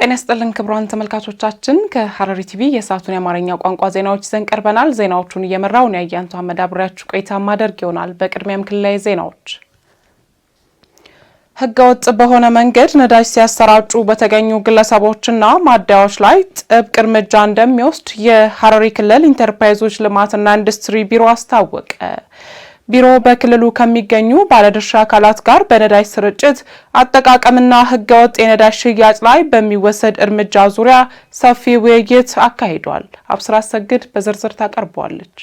ጤና ይስጥልን ክቡራን ተመልካቾቻችን ከሐረሪ ቲቪ የሰዓቱን የአማርኛ ቋንቋ ዜናዎች ይዘን ቀርበናል። ዜናዎቹን እየመራው ነው ያያንቱ አህመድ አብሬያችሁ ቆይታ ማድረግ ይሆናል። በቅድሚያም ክልላዊ ዜናዎች። ህገወጥ በሆነ መንገድ ነዳጅ ሲያሰራጩ በተገኙ ግለሰቦችና ማደያዎች ላይ ጥብቅ እርምጃ እንደሚወስድ የሐረሪ ክልል ኢንተርፕራይዞች ልማትና ኢንዱስትሪ ቢሮ አስታወቀ። ቢሮ በክልሉ ከሚገኙ ባለድርሻ አካላት ጋር በነዳጅ ስርጭት አጠቃቀምና ህገወጥ የነዳጅ ሽያጭ ላይ በሚወሰድ እርምጃ ዙሪያ ሰፊ ውይይት አካሂዷል። አብስራ ሰግድ በዝርዝር ታቀርበዋለች።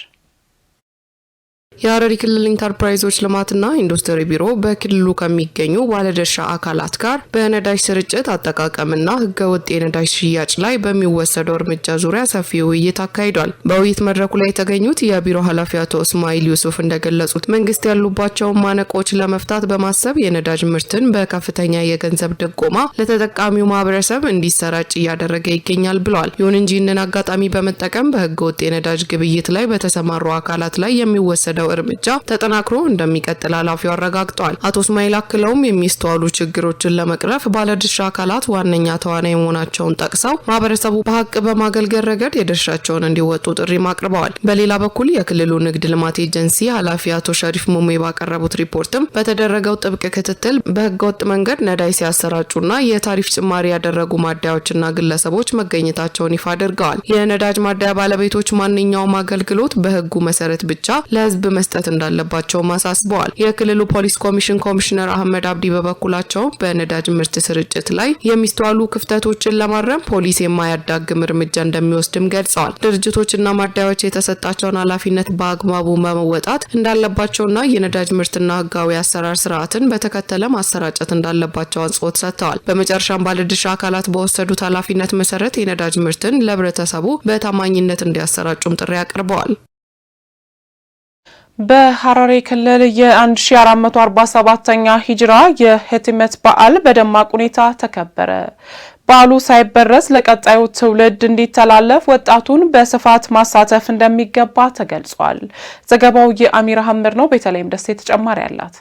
የሐረሪ ክልል ኢንተርፕራይዞች ልማትና ኢንዱስትሪ ቢሮ በክልሉ ከሚገኙ ባለድርሻ አካላት ጋር በነዳጅ ስርጭት አጠቃቀምና ህገወጥ የነዳጅ ሽያጭ ላይ በሚወሰደው እርምጃ ዙሪያ ሰፊ ውይይት አካሂዷል። በውይይት መድረኩ ላይ የተገኙት የቢሮ ኃላፊ አቶ እስማኤል ዩሱፍ እንደገለጹት መንግስት ያሉባቸውን ማነቆች ለመፍታት በማሰብ የነዳጅ ምርትን በከፍተኛ የገንዘብ ድጎማ ለተጠቃሚው ማህበረሰብ እንዲሰራጭ እያደረገ ይገኛል ብለዋል። ይሁን እንጂ ይህንን አጋጣሚ በመጠቀም በህገወጥ የነዳጅ ግብይት ላይ በተሰማሩ አካላት ላይ የሚወሰደው እርምጃ ተጠናክሮ እንደሚቀጥል ኃላፊው አረጋግጠዋል። አቶ እስማኤል አክለውም የሚስተዋሉ ችግሮችን ለመቅረፍ ባለድርሻ አካላት ዋነኛ ተዋናይ መሆናቸውን ጠቅሰው ማህበረሰቡ በሀቅ በማገልገል ረገድ የድርሻቸውን እንዲወጡ ጥሪ አቅርበዋል። በሌላ በኩል የክልሉ ንግድ ልማት ኤጀንሲ ኃላፊ አቶ ሸሪፍ ሙሜ ባቀረቡት ሪፖርትም በተደረገው ጥብቅ ክትትል በህገወጥ መንገድ ነዳጅ ሲያሰራጩና የታሪፍ ጭማሪ ያደረጉ ማደያዎችና ግለሰቦች መገኘታቸውን ይፋ አድርገዋል። የነዳጅ ማደያ ባለቤቶች ማንኛውም አገልግሎት በህጉ መሰረት ብቻ ለህዝብ መስጠት እንዳለባቸው ማሳስበዋል። የክልሉ ፖሊስ ኮሚሽን ኮሚሽነር አህመድ አብዲ በበኩላቸው በነዳጅ ምርት ስርጭት ላይ የሚስተዋሉ ክፍተቶችን ለማረም ፖሊስ የማያዳግም እርምጃ እንደሚወስድም ገልጸዋል። ድርጅቶችና ማደያዎች የተሰጣቸውን ኃላፊነት በአግባቡ በመወጣት እንዳለባቸውና የነዳጅ ምርትና ህጋዊ አሰራር ስርዓትን በተከተለ ማሰራጨት እንዳለባቸው አጽንኦት ሰጥተዋል። በመጨረሻም ባለድርሻ አካላት በወሰዱት ኃላፊነት መሰረት የነዳጅ ምርትን ለህብረተሰቡ በታማኝነት እንዲያሰራጩም ጥሪ አቅርበዋል። በሐረሪ ክልል የ1447ኛ ሂጅራ የህትመት በዓል በደማቅ ሁኔታ ተከበረ። በዓሉ ሳይበረዝ ለቀጣዩ ትውልድ እንዲተላለፍ ወጣቱን በስፋት ማሳተፍ እንደሚገባ ተገልጿል። ዘገባው የአሚር አህመድ ነው። በተለይም ደሴ ተጨማሪ አላት።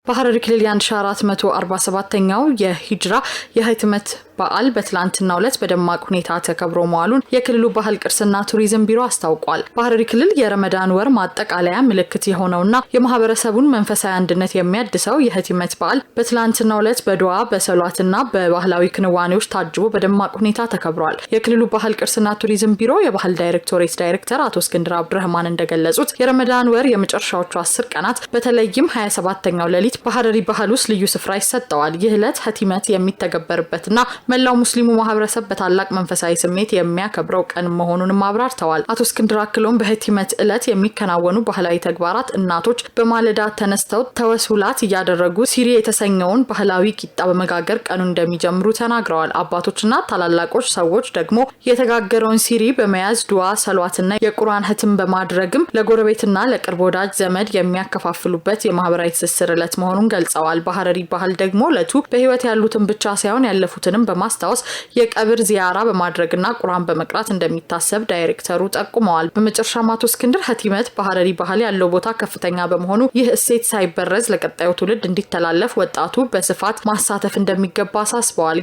በሐረሪ ክልል የ1447ኛው የሂጅራ የህትመት በዓል በትላንትናው ዕለት በደማቅ ሁኔታ ተከብሮ መዋሉን የክልሉ ባህል ቅርስና ቱሪዝም ቢሮ አስታውቋል። በሐረሪ ክልል የረመዳን ወር ማጠቃለያ ምልክት የሆነውና የማህበረሰቡን መንፈሳዊ አንድነት የሚያድሰው የህትመት በዓል በትላንትናው ዕለት በዱዓ በሰላትና በባህላዊ ክንዋኔዎች ታጅቦ በደማቅ ሁኔታ ተከብሯል። የክልሉ ባህል ቅርስና ቱሪዝም ቢሮ የባህል ዳይሬክቶሬት ዳይሬክተር አቶ እስክንድር አብዱረህማን እንደገለጹት የረመዳን ወር የመጨረሻዎቹ 10 ቀናት በተለይም 27ኛው ሌሊት በሐረሪ ባህል ውስጥ ልዩ ስፍራ ይሰጠዋል። ይህ ዕለት ህትመት የሚተገበርበትና መላው ሙስሊሙ ማህበረሰብ በታላቅ መንፈሳዊ ስሜት የሚያከብረው ቀን መሆኑንም አብራርተዋል። አቶ እስክንድር አክለውም በህትመት ዕለት የሚከናወኑ ባህላዊ ተግባራት እናቶች በማለዳ ተነስተው ተወሱላት እያደረጉ ሲሪ የተሰኘውን ባህላዊ ቂጣ በመጋገር ቀኑን እንደሚጀምሩ ተናግረዋል። አባቶችና ታላላቆች ሰዎች ደግሞ የተጋገረውን ሲሪ በመያዝ ዱዓ ሰሏትና የቁርአን ህትም በማድረግም ለጎረቤትና ለቅርብ ወዳጅ ዘመድ የሚያከፋፍሉበት የማህበራዊ ትስስር ዕለት መሆኑን ገልጸዋል። በሐረሪ ባህል ደግሞ ዕለቱ በህይወት ያሉትን ብቻ ሳይሆን ያለፉትንም በማስታወስ የቀብር ዚያራ በማድረግና ቁርአን በመቅራት እንደሚታሰብ ዳይሬክተሩ ጠቁመዋል። በመጨረሻም አቶ እስክንድር ህትመት በሐረሪ ባህል ያለው ቦታ ከፍተኛ በመሆኑ ይህ እሴት ሳይበረዝ ለቀጣዩ ትውልድ እንዲተላለፍ ወጣቱ በስፋት ማሳተፍ እንደሚገባ አሳስበዋል።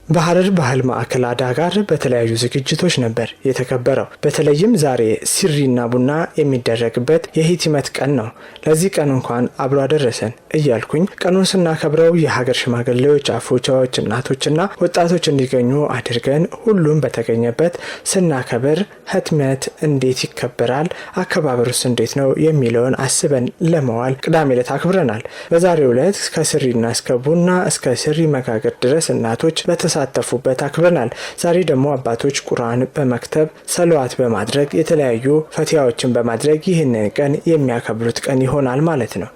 በሐረር ባህል ማዕከል አዳጋር በተለያዩ ዝግጅቶች ነበር የተከበረው። በተለይም ዛሬ ሲሪና ቡና የሚደረግበት የህትመት ቀን ነው። ለዚህ ቀን እንኳን አብሮ አደረሰን እያልኩኝ ቀኑን ስናከብረው የሀገር ሽማግሌዎች፣ አፎቻዎች፣ እናቶችና ወጣቶች እንዲገኙ አድርገን ሁሉም በተገኘበት ስናከብር ህትመት እንዴት ይከበራል፣ አከባበሩስ እንዴት ነው የሚለውን አስበን ለመዋል ቅዳሜ ዕለት አክብረናል። በዛሬው ዕለት ከስሪና እስከ ቡና እስከ ስሪ መጋገር ድረስ እናቶች ተሳተፉበት አክብረናል። ዛሬ ደግሞ አባቶች ቁርአን በመክተብ ሰለዋት በማድረግ የተለያዩ ፈቲያዎችን በማድረግ ይህንን ቀን የሚያከብሩት ቀን ይሆናል ማለት ነው።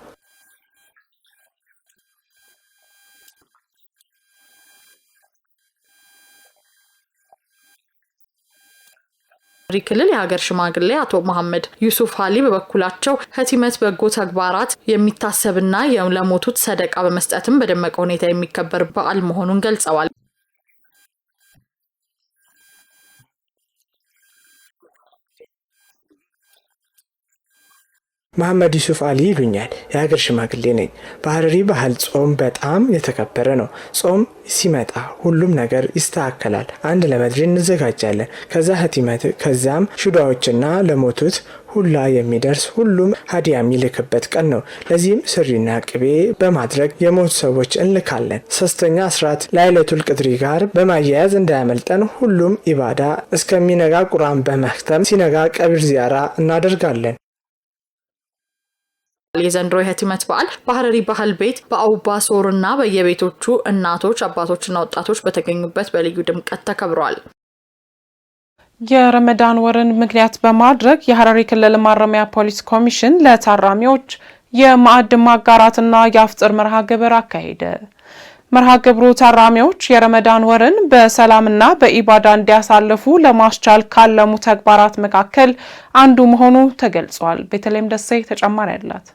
ክልል የሀገር ሽማግሌ አቶ መሐመድ ዩሱፍ አሊ በበኩላቸው ህቲመት በጎ ተግባራት የሚታሰብና ለሞቱት ሰደቃ በመስጠትም በደመቀ ሁኔታ የሚከበር በዓል መሆኑን ገልጸዋል። መሐመድ ዩሱፍ አሊ ይሉኛል። የሀገር ሽማግሌ ነኝ። በሀረሪ ባህል ጾም በጣም የተከበረ ነው። ጾም ሲመጣ ሁሉም ነገር ይስተካከላል። አንድ ለመድሪ እንዘጋጃለን። ከዛ ህቲመት፣ ከዛም ሹዳዎችና ለሞቱት ሁላ የሚደርስ ሁሉም ሀዲያ የሚልክበት ቀን ነው። ለዚህም ስሪና ቅቤ በማድረግ የሞቱ ሰዎች እንልካለን። ሶስተኛ አስራት ላይለቱል ቅድሪ ጋር በማያያዝ እንዳያመልጠን ሁሉም ኢባዳ እስከሚነጋ ቁርአን በመክተም ሲነጋ ቀብር ዚያራ እናደርጋለን። የዘንድሮ የህቲመት በዓል በሀረሪ ባህል ቤት በአውባ ሶርና በየቤቶቹ እናቶች፣ አባቶችና ወጣቶች በተገኙበት በልዩ ድምቀት ተከብሯል። የረመዳን ወርን ምክንያት በማድረግ የሀረሪ ክልል ማረሚያ ፖሊስ ኮሚሽን ለታራሚዎች የማዕድ ማጋራትና የአፍጥር መርሃ ግብር አካሄደ። መርሃ ግብሩ ታራሚዎች የረመዳን ወርን በሰላምና በኢባዳ እንዲያሳልፉ ለማስቻል ካለሙ ተግባራት መካከል አንዱ መሆኑ ተገልጿል። በተለይም ደሴ ተጨማሪ አላት።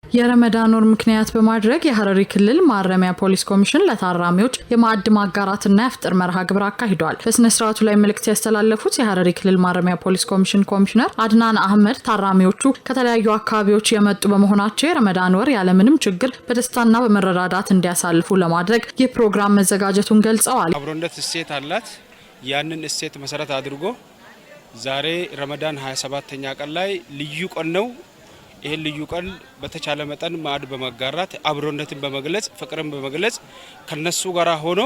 የረመዳን ወር ምክንያት በማድረግ የሀረሪ ክልል ማረሚያ ፖሊስ ኮሚሽን ለታራሚዎች የማዕድ ማጋራትና የአፍጥር መርሃ ግብር አካሂዷል። በስነ ስርዓቱ ላይ መልእክት ያስተላለፉት የሀረሪ ክልል ማረሚያ ፖሊስ ኮሚሽን ኮሚሽነር አድናን አህመድ ታራሚዎቹ ከተለያዩ አካባቢዎች የመጡ በመሆናቸው የረመዳን ወር ያለምንም ችግር በደስታና በመረዳዳት እንዲያሳልፉ ለማድረግ ይህ ፕሮግራም መዘጋጀቱን ገልጸዋል። አብሮነት እሴት አላት። ያንን እሴት መሰረት አድርጎ ዛሬ ረመዳን 27ኛ ቀን ላይ ልዩ ቀን ነው። ይሄን ልዩ ቀን በተቻለ መጠን ማዕድ በመጋራት አብሮነትን በመግለጽ ፍቅርን በመግለጽ ከነሱ ጋር ሆኖ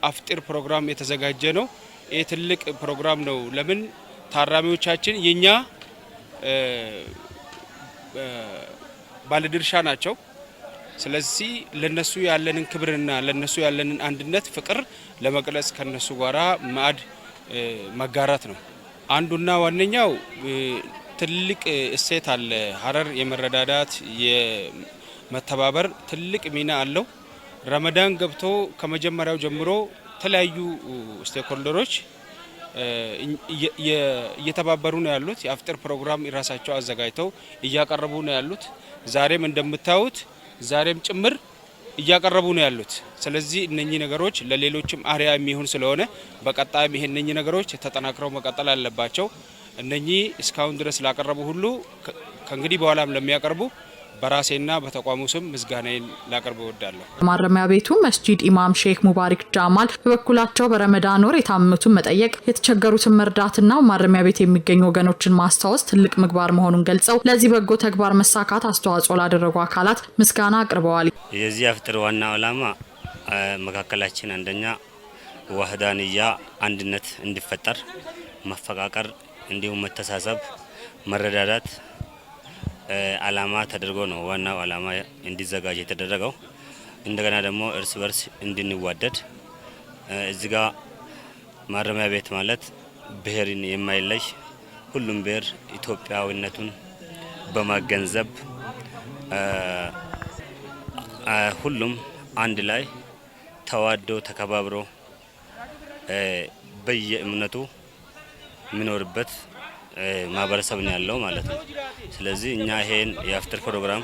አፍጥር ፕሮግራም የተዘጋጀ ነው። ይሄ ትልቅ ፕሮግራም ነው። ለምን ታራሚዎቻችን የኛ ባለድርሻ ናቸው። ስለዚህ ለነሱ ያለንን ክብርና ለነሱ ያለንን አንድነት ፍቅር ለመግለጽ ከነሱ ጋራ ማዕድ መጋራት ነው። አንዱና ዋነኛው ትልቅ እሴት አለ። ሀረር የመረዳዳት የመተባበር ትልቅ ሚና አለው። ረመዳን ገብቶ ከመጀመሪያው ጀምሮ የተለያዩ ስቴክሆልደሮች እየተባበሩ ነው ያሉት። የአፍጥር ፕሮግራም ራሳቸው አዘጋጅተው እያቀረቡ ነው ያሉት። ዛሬም እንደምታዩት ዛሬም ጭምር እያቀረቡ ነው ያሉት። ስለዚህ እነኚህ ነገሮች ለሌሎችም አርያ የሚሆን ስለሆነ በቀጣይም እነኚህ ነገሮች ተጠናክረው መቀጠል አለባቸው። እነኚህ እስካሁን ድረስ ላቀረቡ ሁሉ ከእንግዲህ በኋላም ለሚያቀርቡ በራሴና በተቋሙ ስም ምስጋናዬን ላቀርብ እወዳለሁ። ማረሚያ ቤቱ መስጂድ ኢማም ሼክ ሙባሪክ ጃማል በበኩላቸው በረመዳን ወር የታመሙትን መጠየቅ፣ የተቸገሩትን መርዳትና ማረሚያ ቤት የሚገኙ ወገኖችን ማስታወስ ትልቅ ምግባር መሆኑን ገልጸው ለዚህ በጎ ተግባር መሳካት አስተዋጽኦ ላደረጉ አካላት ምስጋና አቅርበዋል። የዚህ አፍጥር ዋና ዓላማ መካከላችን አንደኛ ዋህዳንያ አንድነት እንዲፈጠር መፈቃቀር እንዲሁም መተሳሰብ መረዳዳት ዓላማ ተደርጎ ነው ዋናው ዓላማ እንዲዘጋጅ የተደረገው። እንደገና ደግሞ እርስ በርስ እንድንዋደድ እዚህ ጋር ማረሚያ ቤት ማለት ብሔርን የማይለይ ሁሉም ብሔር ኢትዮጵያዊነቱን በማገንዘብ ሁሉም አንድ ላይ ተዋዶ ተከባብሮ በየእምነቱ የሚኖርበት ማህበረሰብ ነው ያለው ማለት ነው። ስለዚህ እኛ ይሄን የአፍጥር ፕሮግራም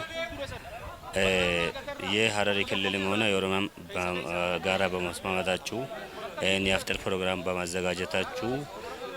የሀረሪ ክልልም ሆነ የኦሮሚያም ጋራ በመስማማታችሁ ይሄን የአፍጥር ፕሮግራም በማዘጋጀታችሁ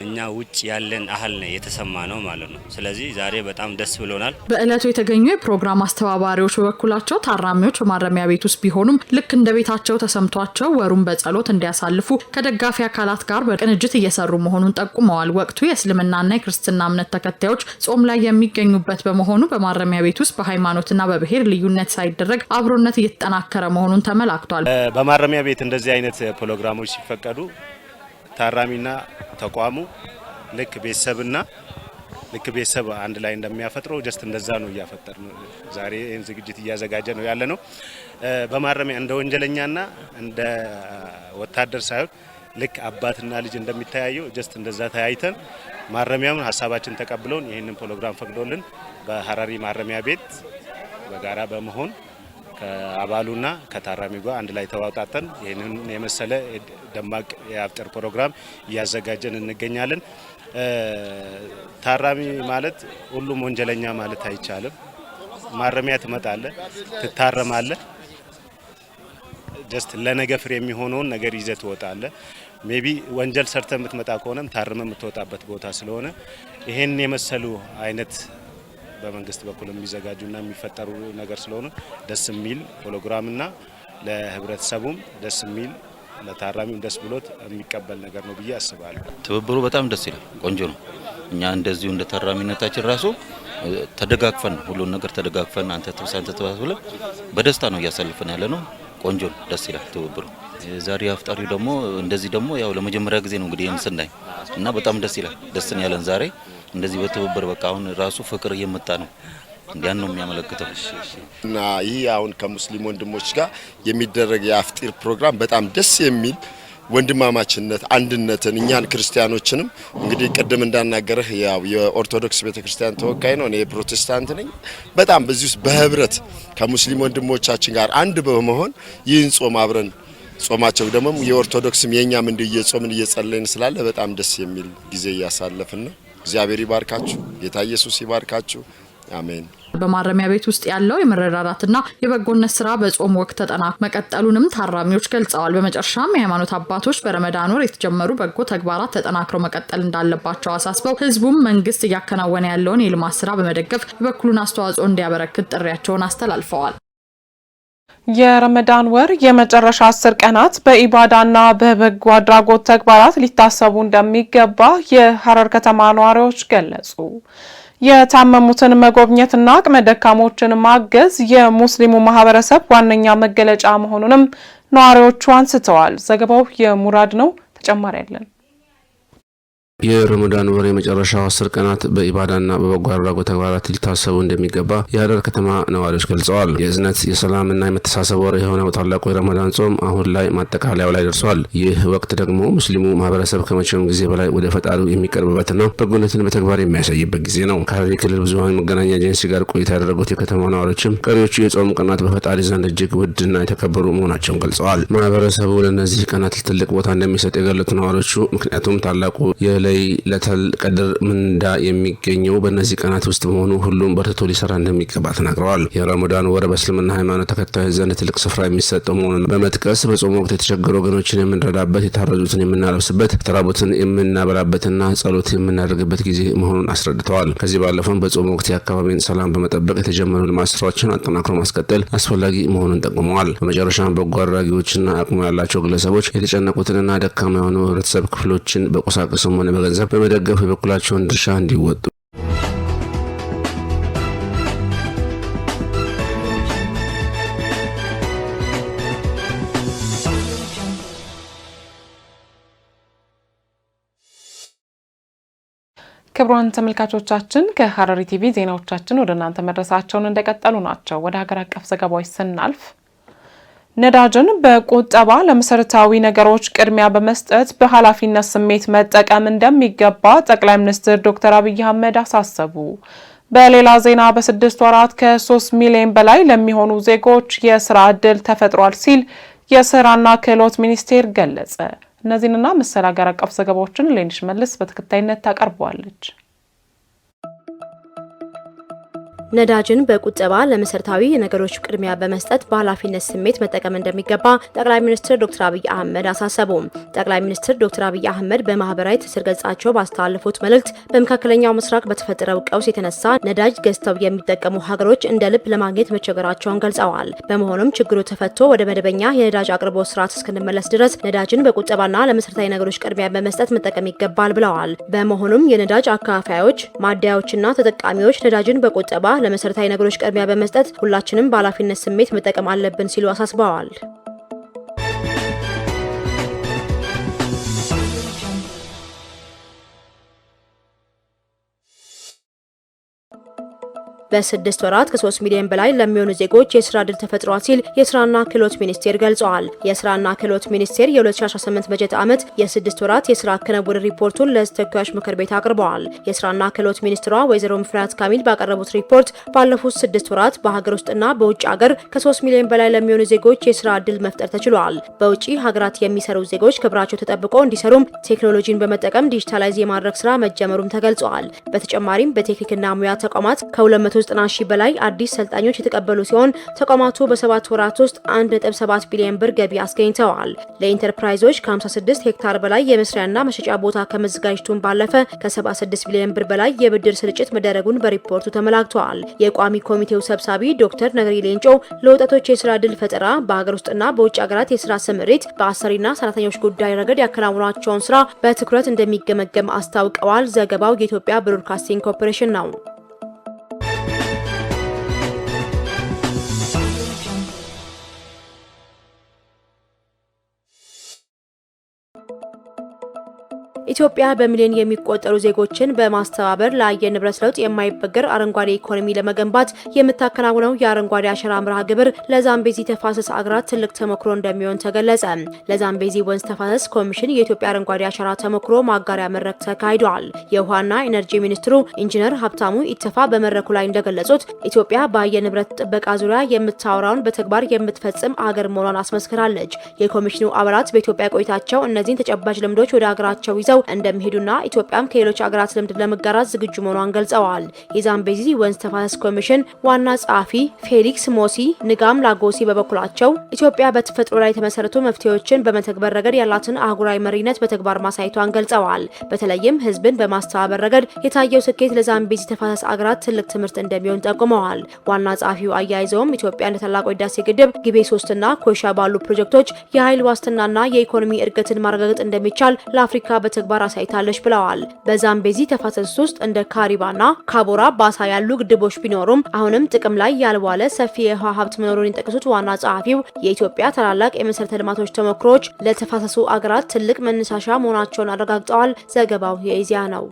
እኛ ውጭ ያለን አህል ነው የተሰማ ነው ማለት ነው። ስለዚህ ዛሬ በጣም ደስ ብሎናል። በእለቱ የተገኙ የፕሮግራም አስተባባሪዎች በበኩላቸው ታራሚዎች በማረሚያ ቤት ውስጥ ቢሆኑም ልክ እንደ ቤታቸው ተሰምቷቸው ወሩን በጸሎት እንዲያሳልፉ ከደጋፊ አካላት ጋር በቅንጅት እየሰሩ መሆኑን ጠቁመዋል። ወቅቱ የእስልምናና የክርስትና እምነት ተከታዮች ጾም ላይ የሚገኙበት በመሆኑ በማረሚያ ቤት ውስጥ በሃይማኖትና በብሔር ልዩነት ሳይደረግ አብሮነት እየተጠናከረ መሆኑን ተመላክቷል። በማረሚያ ቤት እንደዚህ አይነት ፕሮግራሞች ሲፈቀዱ ታራሚና ተቋሙ ልክ ቤተሰብ አንድ ላይ እንደሚያፈጥረው ጀስት እንደዛ ነው እያፈጠር ነው። ዛሬ ይህን ዝግጅት እያዘጋጀ ነው ያለ ነው። በማረሚያ እንደ ወንጀለኛና እንደ ወታደር ሳይሆን ልክ አባትና ልጅ እንደሚተያየው ጀስት እንደዛ ተያይተን ማረሚያውን ሀሳባችን ተቀብለውን ይህንን ፕሮግራም ፈቅዶልን በሀረሪ ማረሚያ ቤት በጋራ በመሆን ከአባሉና ከታራሚው ጋር አንድ ላይ ተዋጣጠን ይህንን የመሰለ ደማቅ የአፍጥር ፕሮግራም እያዘጋጀን እንገኛለን። ታራሚ ማለት ሁሉም ወንጀለኛ ማለት አይቻልም። ማረሚያ ትመጣለህ፣ ትታረማለህ። ጀስት ለነገ ፍሬ የሚሆነውን ነገር ይዘህ ትወጣለህ። ሜቢ ወንጀል ሰርተ የምትመጣ ከሆነም ታርመ የምትወጣበት ቦታ ስለሆነ ይሄን የመሰሉ አይነት በመንግስት በኩል የሚዘጋጁና የሚፈጠሩ ነገር ስለሆነ ደስ የሚል ሆሎግራምና ለህብረተሰቡም ደስ የሚል ለታራሚው ደስ ብሎት የሚቀበል ነገር ነው ብዬ አስባለሁ። ትብብሩ በጣም ደስ ይላል፣ ቆንጆ ነው። እኛ እንደዚሁ እንደ ታራሚነታችን ራሱ ተደጋግፈን ሁሉን ነገር ተደጋግፈን አንተ ተባብለን በደስታ ነው እያሳልፈን ያለ ነው። ቆንጆ ነው፣ ደስ ይላል ትብብሩ። ዛሬ አፍጣሪው ደግሞ እንደዚህ ደግሞ ያው ለመጀመሪያ ጊዜ ነው እንግዲህ ስናይ እና በጣም ደስ ይላል። ደስ ነው ያለን ዛሬ እንደዚህ በትብብር በቃ አሁን ራሱ ፍቅር እየመጣ ነው። እንዲያን ነው የሚያመለክተው። እና ይህ አሁን ከሙስሊም ወንድሞች ጋር የሚደረግ የአፍጢር ፕሮግራም በጣም ደስ የሚል ወንድማማችነት አንድነትን እኛን ክርስቲያኖችንም እንግዲህ ቅድም እንዳናገረህ ያው የኦርቶዶክስ ቤተክርስቲያን ተወካይ ነው፣ እኔ ፕሮቴስታንት ነኝ። በጣም በዚህ ውስጥ በህብረት ከሙስሊም ወንድሞቻችን ጋር አንድ በመሆን ይህን ጾም አብረን ጾማቸው ደግሞ የኦርቶዶክስም የኛም እየጾምን እየጸለይን ስላለ በጣም ደስ የሚል ጊዜ እያሳለፍን ነው። እግዚአብሔር ይባርካችሁ፣ ጌታ ኢየሱስ ይባርካችሁ። አሜን። በማረሚያ ቤት ውስጥ ያለው የመረዳዳትና የበጎነት ስራ በጾም ወቅት ተጠናክሮ መቀጠሉንም ታራሚዎች ገልጸዋል። በመጨረሻም የሃይማኖት አባቶች በረመዳን ወር የተጀመሩ በጎ ተግባራት ተጠናክረው መቀጠል እንዳለባቸው አሳስበው ህዝቡም መንግስት እያከናወነ ያለውን የልማት ስራ በመደገፍ የበኩሉን አስተዋጽኦ እንዲያበረክት ጥሪያቸውን አስተላልፈዋል። የረመዳን ወር የመጨረሻ 10 ቀናት በኢባዳና በበጎ አድራጎት ተግባራት ሊታሰቡ እንደሚገባ የሐረር ከተማ ነዋሪዎች ገለጹ። የታመሙትን መጎብኘትና አቅመ ደካሞችን ማገዝ የሙስሊሙ ማህበረሰብ ዋነኛ መገለጫ መሆኑንም ነዋሪዎቹ አንስተዋል። ዘገባው የሙራድ ነው። ተጨማሪ ያለን የረመዳን ወር የመጨረሻው 10 ቀናት በኢባዳና በበጎ አድራጎት ተግባራት ሊታሰቡ እንደሚገባ የሐረር ከተማ ነዋሪዎች ገልጸዋል። የእዝነት የሰላምና የመተሳሰብ ወር የሆነው ታላቁ የረመዳን ጾም አሁን ላይ ማጠቃለያው ላይ ደርሷል። ይህ ወቅት ደግሞ ሙስሊሙ ማህበረሰብ ከመቼውም ጊዜ በላይ ወደ ፈጣሪው የሚቀርብበትና በጎነትን በተግባር የሚያሳይበት ጊዜ ነው። ከሐረሪ ክልል ብዙኃን መገናኛ ኤጀንሲ ጋር ቆይታ ያደረጉት የከተማ ነዋሪዎችም ቀሪዎቹ የጾም ቀናት በፈጣሪ ዘንድ እጅግ ውድና የተከበሩ መሆናቸውን ገልጸዋል። ማህበረሰቡ ለእነዚህ ቀናት ትልቅ ቦታ እንደሚሰጥ የገለጹት ነዋሪዎቹ ምክንያቱም ታላቁ ለተል ቀድር ምንዳ የሚገኘው በእነዚህ ቀናት ውስጥ በመሆኑ ሁሉም በርትቶ ሊሰራ እንደሚገባ ተናግረዋል። የረመዳን ወር በእስልምና ሃይማኖት ተከታዮች ዘንድ ትልቅ ስፍራ የሚሰጠው መሆኑን በመጥቀስ በጾም ወቅት የተቸገሩ ወገኖችን የምንረዳበት፣ የታረዙትን የምናለብስበት፣ የተራቡትን የምናበላበትና ጸሎት የምናደርግበት ጊዜ መሆኑን አስረድተዋል። ከዚህ ባለፈም በጾም ወቅት የአካባቢን ሰላም በመጠበቅ የተጀመሩ ልማት ስራዎችን አጠናክሮ ማስቀጠል አስፈላጊ መሆኑን ጠቁመዋል። በመጨረሻም በጎ አድራጊዎችና አቅሙ ያላቸው ግለሰቦች የተጨነቁትንና ደካማ የሆኑ ህብረተሰብ ክፍሎችን በቁሳቁስም ሆነ በገንዘብ በመደገፍ የበኩላቸውን ድርሻ እንዲወጡ ክቡራን ተመልካቾቻችን ከሐረሪ ቲቪ ዜናዎቻችን ወደ እናንተ መድረሳቸውን እንደቀጠሉ ናቸው። ወደ ሀገር አቀፍ ዘገባዎች ስናልፍ ነዳጅን በቁጠባ ለመሰረታዊ ነገሮች ቅድሚያ በመስጠት በኃላፊነት ስሜት መጠቀም እንደሚገባ ጠቅላይ ሚኒስትር ዶክተር አብይ አህመድ አሳሰቡ። በሌላ ዜና በ6 ወራት ከ3 ሚሊዮን በላይ ለሚሆኑ ዜጎች የስራ ዕድል ተፈጥሯል ሲል የስራና ክህሎት ሚኒስቴር ገለጸ። እነዚህንና መሰል ሀገር አቀፍ ዘገባዎችን ሌንሽ መልስ በተከታይነት ታቀርበዋለች። ነዳጅን በቁጠባ ለመሰረታዊ ነገሮች ቅድሚያ በመስጠት በኃላፊነት ስሜት መጠቀም እንደሚገባ ጠቅላይ ሚኒስትር ዶክተር አብይ አህመድ አሳሰቡ። ጠቅላይ ሚኒስትር ዶክተር አብይ አህመድ በማህበራዊ ትስስር ገጻቸው ባስተላለፉት መልእክት በመካከለኛው ምስራቅ በተፈጠረው ቀውስ የተነሳ ነዳጅ ገዝተው የሚጠቀሙ ሀገሮች እንደ ልብ ለማግኘት መቸገራቸውን ገልጸዋል። በመሆኑም ችግሩ ተፈቶ ወደ መደበኛ የነዳጅ አቅርቦት ስርዓት እስክንመለስ ድረስ ነዳጅን በቁጠባና ለመሰረታዊ ነገሮች ቅድሚያ በመስጠት መጠቀም ይገባል ብለዋል። በመሆኑም የነዳጅ አከፋፋዮች፣ ማደያዎችና ተጠቃሚዎች ነዳጅን በቁጠባ ለመሰረታዊ ነገሮች ቅድሚያ በመስጠት ሁላችንም በኃላፊነት ስሜት መጠቀም አለብን ሲሉ አሳስበዋል። በ6 ወራት ከ3 ሚሊዮን በላይ ለሚሆኑ ዜጎች የስራ ዕድል ተፈጥሯል ሲል የስራና ክህሎት ሚኒስቴር ገልጿል። የስራና ክህሎት ሚኒስቴር የ2018 በጀት ዓመት የ6 ወራት የስራ ክንውን ሪፖርቱን ለሕዝብ ተወካዮች ምክር ቤት አቅርበዋል። የስራና ክህሎት ሚኒስትሯ ወይዘሮ ሙፈሪያት ካሚል ባቀረቡት ሪፖርት ባለፉት 6 ወራት በሀገር ውስጥና በውጭ ሀገር ከ3 ሚሊዮን በላይ ለሚሆኑ ዜጎች የስራ ዕድል መፍጠር ተችሏል። በውጭ ሀገራት የሚሰሩ ዜጎች ክብራቸው ተጠብቆ እንዲሰሩም ቴክኖሎጂን በመጠቀም ዲጂታላይዝ የማድረግ ስራ መጀመሩም ተገልጿል። በተጨማሪም በቴክኒክና ሙያ ተቋማት ከ290 ሺህ በላይ አዲስ ሰልጣኞች የተቀበሉ ሲሆን ተቋማቱ በ7 ወራት ውስጥ 1.7 ቢሊዮን ብር ገቢ አስገኝተዋል። ለኢንተርፕራይዞች ከ56 ሄክታር በላይ የመስሪያና መሸጫ ቦታ ከመዘጋጀቱን ባለፈ ከ76 ቢሊዮን ብር በላይ የብድር ስርጭት መደረጉን በሪፖርቱ ተመላክቷል። የቋሚ ኮሚቴው ሰብሳቢ ዶክተር ነገሪ ሌንጮ ለወጣቶች የስራ ዕድል ፈጠራ በሀገር ውስጥና በውጭ ሀገራት የስራ ስምሪት በአሰሪና ሰራተኞች ጉዳይ ረገድ ያከናውናቸውን ስራ በትኩረት እንደሚገመገም አስታውቀዋል። ዘገባው የኢትዮጵያ ብሮድካስቲንግ ኮርፖሬሽን ነው። ኢትዮጵያ በሚሊዮን የሚቆጠሩ ዜጎችን በማስተባበር ለአየር ንብረት ለውጥ የማይበገር አረንጓዴ ኢኮኖሚ ለመገንባት የምታከናውነው የአረንጓዴ አሻራ መርሃ ግብር ለዛምቤዚ ተፋሰስ አገራት ትልቅ ተሞክሮ እንደሚሆን ተገለጸ። ለዛምቤዚ ወንዝ ተፋሰስ ኮሚሽን የኢትዮጵያ አረንጓዴ አሻራ ተሞክሮ ማጋሪያ መድረክ ተካሂዷል። የውሃና ኢነርጂ ሚኒስትሩ ኢንጂነር ሀብታሙ ኢተፋ በመድረኩ ላይ እንደገለጹት ኢትዮጵያ በአየር ንብረት ጥበቃ ዙሪያ የምታወራውን በተግባር የምትፈጽም ሀገር መሆኗን አስመስክራለች። የኮሚሽኑ አባላት በኢትዮጵያ ቆይታቸው እነዚህን ተጨባጭ ልምዶች ወደ ሀገራቸው ይዘው እንደሚሄዱና ኢትዮጵያም ከሌሎች አገራት ልምድ ለመጋራት ዝግጁ መሆኗን ገልጸዋል። የዛምቤዚ ወንዝ ተፋሰስ ኮሚሽን ዋና ጸሐፊ ፌሊክስ ሞሲ ንጋም ላጎሲ በበኩላቸው ኢትዮጵያ በተፈጥሮ ላይ የተመሰረቱ መፍትሄዎችን በመተግበር ረገድ ያላትን አህጉራዊ መሪነት በተግባር ማሳየቷን ገልጸዋል። በተለይም ሕዝብን በማስተባበር ረገድ የታየው ስኬት ለዛምቤዚ ተፋሰስ አገራት ትልቅ ትምህርት እንደሚሆን ጠቁመዋል። ዋና ጸሐፊው አያይዘውም ኢትዮጵያ እንደ ታላቁ ህዳሴ ግድብ፣ ግቤ 3 እና ኮይሻ ባሉ ፕሮጀክቶች የኃይል ዋስትናና የኢኮኖሚ እድገትን ማረጋገጥ እንደሚቻል ለአፍሪካ በተግባር አሳይታለች ብለዋል። በዛምቤዚ ተፋሰስ ውስጥ እንደ ካሪባና ካቦራ ባሳ ያሉ ግድቦች ቢኖሩም አሁንም ጥቅም ላይ ያልዋለ ሰፊ የውሃ ሀብት መኖሩን የጠቀሱት ዋና ጸሐፊው የኢትዮጵያ ታላላቅ የመሰረተ ልማቶች ተሞክሮች ለተፋሰሱ አገራት ትልቅ መነሳሻ መሆናቸውን አረጋግጠዋል። ዘገባው የኢዜአ ነው።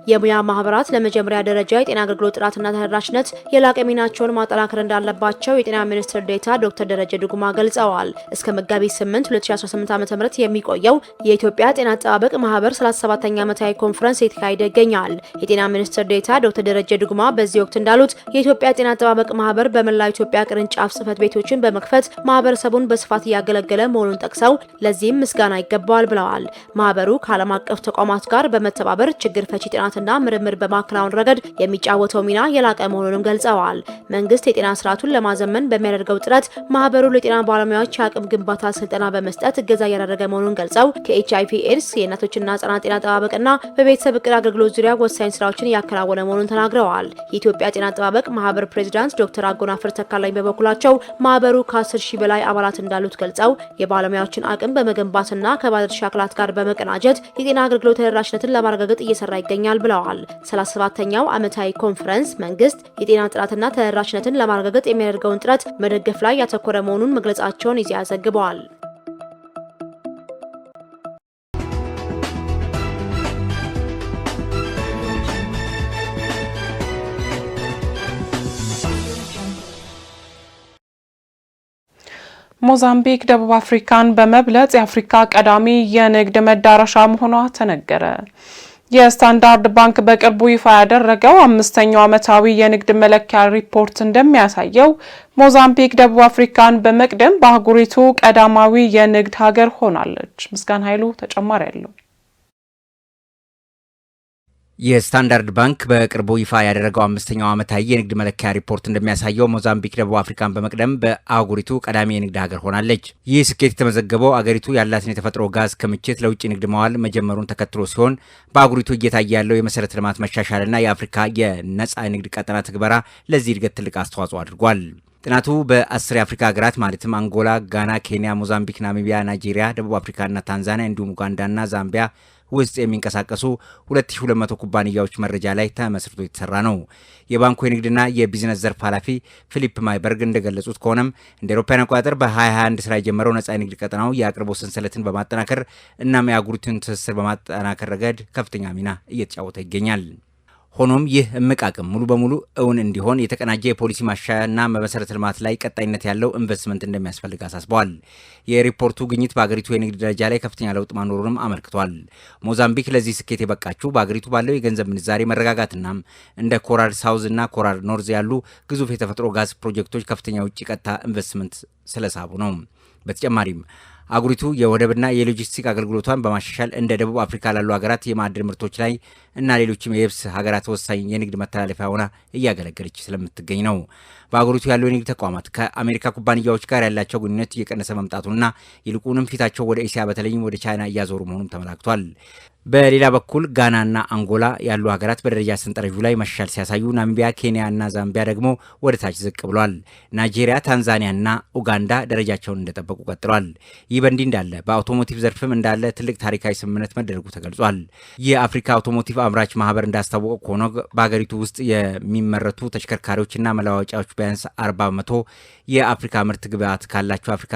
የሙያ ማህበራት ለመጀመሪያ ደረጃ የጤና አገልግሎት ጥራትና ተደራሽነት የላቀ ሚናቸውን ማጠናከር እንዳለባቸው የጤና ሚኒስትር ዴኤታ ዶክተር ደረጀ ዱጉማ ገልጸዋል። እስከ መጋቢት 8 2018 ዓ.ም የሚቆየው የኢትዮጵያ ጤና አጠባበቅ ማህበር 37ኛ ዓመታዊ ኮንፈረንስ የተካሄደ ይገኛል። የጤና ሚኒስትር ዴኤታ ዶክተር ደረጀ ዱጉማ በዚህ ወቅት እንዳሉት የኢትዮጵያ ጤና አጠባበቅ ማህበር በመላው ኢትዮጵያ ቅርንጫፍ ጽህፈት ቤቶችን በመክፈት ማህበረሰቡን በስፋት እያገለገለ መሆኑን ጠቅሰው ለዚህም ምስጋና ይገባዋል ብለዋል። ማህበሩ ከዓለም አቀፍ ተቋማት ጋር በመተባበር ችግር ፈቺ ጥናትና ምርምር በማከናወን ረገድ የሚጫወተው ሚና የላቀ መሆኑንም ገልጸዋል። መንግስት የጤና ስርዓቱን ለማዘመን በሚያደርገው ጥረት ማህበሩ ለጤና ባለሙያዎች የአቅም ግንባታ ስልጠና በመስጠት እገዛ እያደረገ መሆኑን ገልጸው ከኤችአይቪ ኤድስ፣ የእናቶችና ህጻናት ጤና አጠባበቅና በቤተሰብ እቅድ አገልግሎት ዙሪያ ወሳኝ ስራዎችን እያከናወነ መሆኑን ተናግረዋል። የኢትዮጵያ ጤና አጠባበቅ ማህበር ፕሬዚዳንት ዶክተር አጎናፍር ተካላኝ በበኩላቸው ማህበሩ ከ10 ሺህ በላይ አባላት እንዳሉት ገልጸው የባለሙያዎችን አቅም በመገንባትና ከባለድርሻ አካላት ጋር በመቀናጀት የጤና አገልግሎት ተደራሽነትን ለማረጋገጥ እየሰራ ይገኛል ብለዋል። 37ኛው ዓመታዊ ኮንፈረንስ መንግስት የጤና ጥራትና ተደራሽነትን ለማረጋገጥ የሚያደርገውን ጥረት መደገፍ ላይ ያተኮረ መሆኑን መግለጻቸውን ኢዜአ ዘግበዋል። ሞዛምቢክ ደቡብ አፍሪካን በመብለጥ የአፍሪካ ቀዳሚ የንግድ መዳረሻ መሆኗ ተነገረ። የስታንዳርድ ባንክ በቅርቡ ይፋ ያደረገው 5ኛው ዓመታዊ የንግድ መለኪያ ሪፖርት እንደሚያሳየው ሞዛምቢክ ደቡብ አፍሪካን በመቅደም በአህጉሪቱ ቀዳማዊ የንግድ ሀገር ሆናለች። ምስጋና ኃይሉ ተጨማሪ አለው። የስታንዳርድ ባንክ በቅርቡ ይፋ ያደረገው 5ኛው ዓመታዊ የንግድ መለኪያ ሪፖርት እንደሚያሳየው ሞዛምቢክ ደቡብ አፍሪካን በመቅደም በአህጉሪቱ ቀዳሚ የንግድ ሀገር ሆናለች። ይህ ስኬት የተመዘገበው አገሪቱ ያላትን የተፈጥሮ ጋዝ ክምችት ለውጭ ንግድ መዋል መጀመሩን ተከትሎ ሲሆን በአህጉሪቱ እየታየ ያለው የመሰረተ ልማት መሻሻልና የአፍሪካ የነጻ ንግድ ቀጠና ትግበራ ለዚህ እድገት ትልቅ አስተዋጽኦ አድርጓል። ጥናቱ በ10 የአፍሪካ ሀገራት ማለትም አንጎላ፣ ጋና፣ ኬንያ፣ ሞዛምቢክ፣ ናሚቢያ፣ ናይጄሪያ፣ ደቡብ አፍሪካና ታንዛኒያ እንዲሁም ኡጋንዳና ዛምቢያ ውስጥ የሚንቀሳቀሱ 2200 ኩባንያዎች መረጃ ላይ ተመስርቶ የተሰራ ነው። የባንኩ የንግድና የቢዝነስ ዘርፍ ኃላፊ ፊሊፕ ማይበርግ እንደገለጹት ከሆነም እንደ አውሮፓውያን አቆጣጠር በ2021 ስራ የጀመረው ነጻ የንግድ ቀጠናው የአቅርቦት ሰንሰለትን በማጠናከር እናም የአህጉሪቱን ትስስር በማጠናከር ረገድ ከፍተኛ ሚና እየተጫወተ ይገኛል። ሆኖም ይህ እምቅ አቅም ሙሉ በሙሉ እውን እንዲሆን የተቀናጀ የፖሊሲ ማሻሻያና በመሰረተ ልማት ላይ ቀጣይነት ያለው ኢንቨስትመንት እንደሚያስፈልግ አሳስበዋል። የሪፖርቱ ግኝት በአገሪቱ የንግድ ደረጃ ላይ ከፍተኛ ለውጥ ማኖሩንም አመልክቷል። ሞዛምቢክ ለዚህ ስኬት የበቃችው በአገሪቱ ባለው የገንዘብ ምንዛሬ መረጋጋትና እንደ ኮራል ሳውዝ እና ኮራል ኖርዝ ያሉ ግዙፍ የተፈጥሮ ጋዝ ፕሮጀክቶች ከፍተኛ ውጭ ቀጥታ ኢንቨስትመንት ስለሳቡ ነው። በተጨማሪም አገሪቱ የወደብና የሎጂስቲክ አገልግሎቷን በማሻሻል እንደ ደቡብ አፍሪካ ላሉ ሀገራት የማዕድን ምርቶች ላይ እና ሌሎችም የየብስ ሀገራት ወሳኝ የንግድ መተላለፊያ ሆና እያገለገለች ስለምትገኝ ነው። በአገሪቱ ያሉ የንግድ ተቋማት ከአሜሪካ ኩባንያዎች ጋር ያላቸው ግንኙነት እየቀነሰ መምጣቱና ይልቁንም ፊታቸው ወደ እስያ በተለይም ወደ ቻይና እያዞሩ መሆኑም ተመላክቷል። በሌላ በኩል ጋናና አንጎላ ያሉ ሀገራት በደረጃ ሰንጠረዡ ላይ መሻሻል ሲያሳዩ፣ ናሚቢያ፣ ኬንያ እና ዛምቢያ ደግሞ ወደ ታች ዝቅ ብሏል። ናይጄሪያ፣ ታንዛኒያና ኡጋንዳ ደረጃቸውን እንደጠበቁ ቀጥሏል። ይህ በእንዲህ እንዳለ በአውቶሞቲቭ ዘርፍም እንዳለ ትልቅ ታሪካዊ ስምምነት መደረጉ ተገልጿል። የአፍሪካ አውቶሞቲቭ አምራች ማህበር እንዳስታወቀው ከሆነ በሀገሪቱ ውስጥ የሚመረቱ ተሽከርካሪዎችና መለዋወጫዎች ቢያንስ 40% የአፍሪካ ምርት ግብዓት ካላቸው አፍሪካ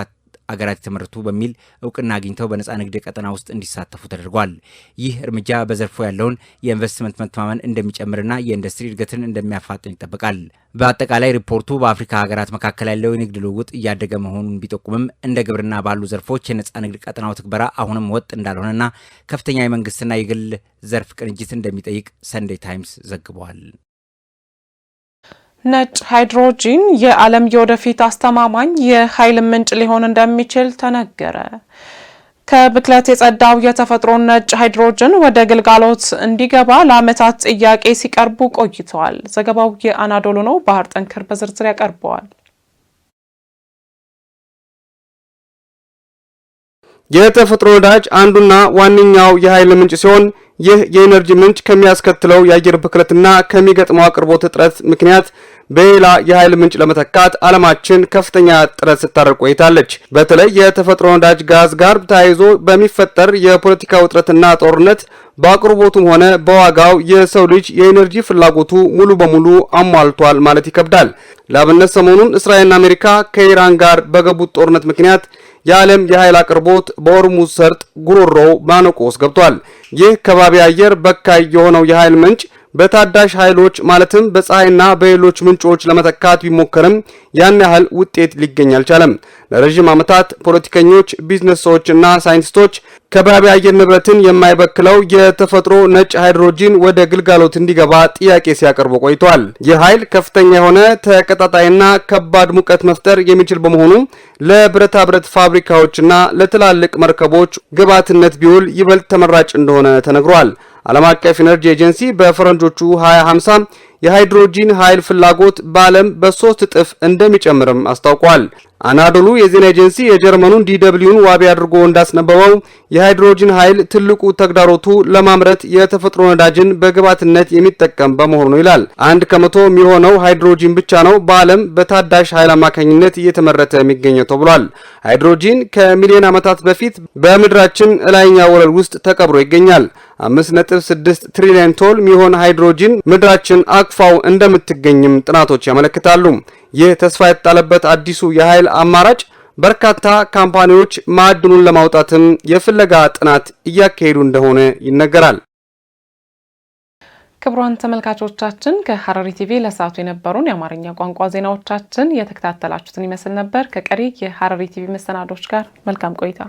አገራት የተመረቱ በሚል እውቅና አግኝተው በነጻ ንግድ ቀጠና ውስጥ እንዲሳተፉ ተደርጓል። ይህ እርምጃ በዘርፉ ያለውን የኢንቨስትመንት መተማመን እንደሚጨምርና የኢንዱስትሪ እድገትን እንደሚያፋጥን ይጠበቃል። በአጠቃላይ ሪፖርቱ በአፍሪካ ሀገራት መካከል ያለው የንግድ ልውውጥ እያደገ መሆኑን ቢጠቁምም እንደ ግብርና ባሉ ዘርፎች የነጻ ንግድ ቀጠናው ትግበራ አሁንም ወጥ እንዳልሆነና ከፍተኛ የመንግስትና የግል ዘርፍ ቅንጅት እንደሚጠይቅ ሰንዴይ ታይምስ ዘግቧል። ነጭ ሃይድሮጂን የዓለም የወደፊት አስተማማኝ የኃይል ምንጭ ሊሆን እንደሚችል ተነገረ። ከብክለት የጸዳው የተፈጥሮ ነጭ ሃይድሮጂን ወደ ግልጋሎት እንዲገባ ለዓመታት ጥያቄ ሲቀርቡ ቆይተዋል። ዘገባው የአናዶሉ ነው። ባህር ጠንክር በዝርዝር ያቀርበዋል። የተፈጥሮ ነዳጅ አንዱና ዋነኛው የኃይል ምንጭ ሲሆን ይህ የኤነርጂ ምንጭ ከሚያስከትለው የአየር ብክለትና ከሚገጥመው አቅርቦት እጥረት ምክንያት በሌላ የኃይል ምንጭ ለመተካት ዓለማችን ከፍተኛ ጥረት ስታደርግ ቆይታለች። በተለይ የተፈጥሮ ነዳጅ ጋዝ ጋር ተያይዞ በሚፈጠር የፖለቲካ ውጥረትና ጦርነት በአቅርቦቱም ሆነ በዋጋው የሰው ልጅ የኤነርጂ ፍላጎቱ ሙሉ በሙሉ አሟልቷል ማለት ይከብዳል። ለአብነት ሰሞኑን እስራኤልና አሜሪካ ከኢራን ጋር በገቡት ጦርነት ምክንያት የዓለም የኃይል አቅርቦት በሆርሙዝ ሰርጥ ጉሮሮው ማነቆ ውስጥ ገብቷል። ይህ ከባቢ አየር በካይ የሆነው የኃይል ምንጭ በታዳሽ ኃይሎች ማለትም በፀሐይና በሌሎች ምንጮች ለመተካት ቢሞከርም ያን ያህል ውጤት ሊገኝ አልቻለም። ለረጅም ዓመታት ፖለቲከኞች፣ ቢዝነስ ሰዎችና ሳይንቲስቶች ከባቢ አየር ንብረትን የማይበክለው የተፈጥሮ ነጭ ሃይድሮጂን ወደ ግልጋሎት እንዲገባ ጥያቄ ሲያቀርቡ ቆይተዋል። ይህ ኃይል ከፍተኛ የሆነ ተቀጣጣይና ከባድ ሙቀት መፍጠር የሚችል በመሆኑ ለብረታ ብረት ፋብሪካዎችና ለትላልቅ መርከቦች ግብዓትነት ቢውል ይበልጥ ተመራጭ እንደሆነ ተነግሯል። ዓለም አቀፍ ኢነርጂ ኤጀንሲ በፈረንጆቹ 2050 የሃይድሮጂን ኃይል ፍላጎት በዓለም በ3 እጥፍ እንደሚጨምርም አስታውቋል። አናዶሉ የዜና ኤጀንሲ የጀርመኑን ዲደብሊውን ዋቢ አድርጎ እንዳስነበበው የሃይድሮጂን ኃይል ትልቁ ተግዳሮቱ ለማምረት የተፈጥሮ ነዳጅን በግብዓትነት የሚጠቀም በመሆኑ ነው ይላል። 1% የሚሆነው ሃይድሮጂን ብቻ ነው በዓለም በታዳሽ ኃይል አማካኝነት እየተመረተ የሚገኘው ተብሏል። ሃይድሮጂን ከሚሊዮን ዓመታት በፊት በምድራችን ላይኛው ወለል ውስጥ ተቀብሮ ይገኛል። 5.6 ትሪሊዮን ቶን የሚሆን ሃይድሮጂን ምድራችን አቅፋው እንደምትገኝም ጥናቶች ያመለክታሉ። ይህ ተስፋ የተጣለበት አዲሱ የኃይል አማራጭ በርካታ ካምፓኒዎች ማዕድኑን ለማውጣትም የፍለጋ ጥናት እያካሄዱ እንደሆነ ይነገራል። ክቡራን ተመልካቾቻችን ከሐረሪ ቲቪ ለሰዓቱ የነበሩን የአማርኛ ቋንቋ ዜናዎቻችን የተከታተላችሁትን ይመስል ነበር። ከቀሪ የሐረሪ ቲቪ መሰናዶች ጋር መልካም ቆይታ